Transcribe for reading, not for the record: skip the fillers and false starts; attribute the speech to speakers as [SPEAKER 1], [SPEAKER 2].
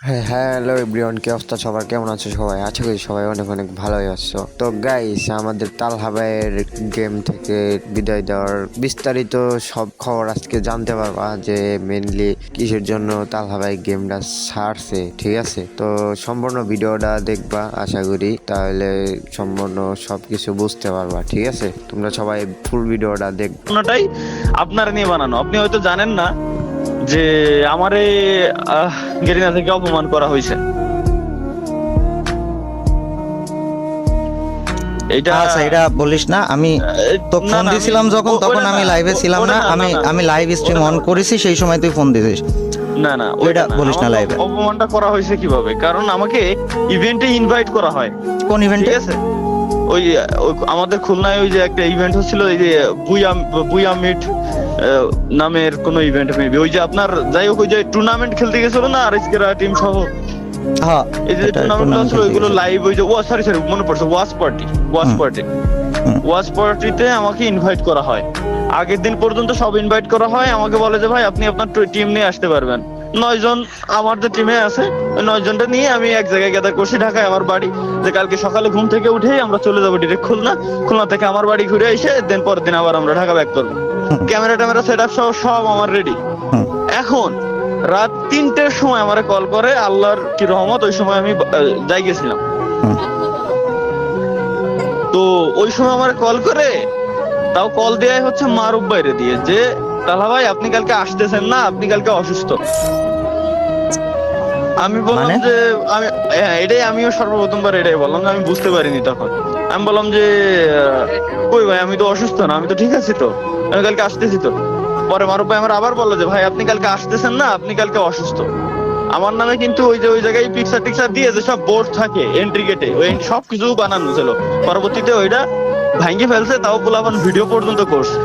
[SPEAKER 1] হ্যাঁ hello everyone, কি অবস্থা সবার? কেমন আছো সবাই? আশা করি সবাই অনেক অনেক ভালোই আছো। তো গাইস, আমাদের তালহা ভাইয়ের গেম থেকে বিদায় দেওয়ার বিস্তারিত সব খবর আজকে জানতে পারবা, যে মেনলি কিসের জন্য তালহা ভাই গেমটা ছাড়ছে। ঠিক আছে, তো সম্পূর্ণ ভিডিওটা দেখবা আশা করি, তাহলে সম্পূর্ণ সবকিছু বুঝতে পারবা। ঠিক আছে, তোমরা সবাই ফুল ভিডিওটা দেখ।
[SPEAKER 2] কোনটাই আপনার নিয়ে বানানো। আপনি হয়তো জানেন না যে আমারে গেরিনা থেকে অপমান করা হয়েছে। এটা
[SPEAKER 3] আচ্ছা, এটা বলিস না। আমি তো
[SPEAKER 2] না,
[SPEAKER 3] ফোন
[SPEAKER 2] না,
[SPEAKER 3] দিছিলাম যখন, তখন আমি লাইভে ছিলাম না। আমি লাইভ স্ট্রিম অন করেছি, সেই সময় তুই ফোন দিছিস।
[SPEAKER 2] না না
[SPEAKER 3] ওইটা বলিস না লাইভে।
[SPEAKER 2] অপমানটা করা হয়েছে কিভাবে? কারণ আমাকে ইভেন্টে ইনভাইট করা হয়।
[SPEAKER 3] কোন ইভেন্টে?
[SPEAKER 2] ঠিক আছে, ওই আমাদের খুলনায় ওই যে একটা ইভেন্ট হচ্ছিল, এই যে বুয়া বুয়া মিট নামের কোন ইভেন্ট, মেবি ওই যে আপনার, যাই হোক, ওই যে টুর্নামেন্ট খেলতে গেছিল না আরএসকেরা টিম সহ।
[SPEAKER 3] হ্যাঁ,
[SPEAKER 2] এই যে টুর্নামেন্ট হচ্ছিল, ওইগুলো লাইভ, ওই যে সরি মনে পড়ছে, ওয়াচ পার্টিতে আমাকে ইনভাইট করা হয়। আগের দিন পর্যন্ত সব ইনভাইট করা হয়, আমাকে বলে যে ভাই আপনি আপনার টিম নিয়ে আসতে পারবেন। 9 জন আমার যে টিমে আছে, ওই 9 জনটা নিয়ে আমি এক জায়গায় গ্যাদার করছি, ঢাকায় আমার বাড়ি। যে কালকে সকালে ঘুম থেকে উঠেই আমরা চলে যাবো ডিরেক্ট খুলনা থেকে আমার বাড়ি ঘুরে এসে দেন পরের দিন আবার আমরা ঢাকা ব্যাক করবো। ক্যামেরা সেট আপ সব আমার রেডি। এখন রাত 3টের সময় আমারে কল করে, আল্লাহর কি রহমত, ওই সময় আমি যাই গেছিলাম। তো ওই সময় আমার কল করে, তাও কল দেয়াই হচ্ছে মারুফ বাইরে দিয়ে, যে তালহা ভাই আপনি কালকে আসতেছেন না, আপনি কালকে অসুস্থ। আমি বললাম
[SPEAKER 3] মানে?
[SPEAKER 2] যে এটাই আমিও সর্বপ্রথমবার এটাই বললাম, যে আমি বুঝতে পারিনি তখন। আমি বললাম যে কই ভাই, আমি তো অসুস্থ না, আমি তো ঠিক আছি, তো আমি কালকে আসতেছি তো। পরে মারুফ ভাই আমার আবার বললো যে ভাই আপনি কালকে আসতেছেন না, আপনি কালকে অসুস্থ। আমার নামে কিন্তু ওই জায়গায় পিকচার টিকচার দিয়ে যে সব বোর্ড থাকে এন্ট্রি গেটে, ওই সবকিছু বানানো ছিল। পরবর্তীতে ওইটা ভাঙ্গি ফেলছে, তাও পোলাপান ভিডিও পর্যন্ত করছে।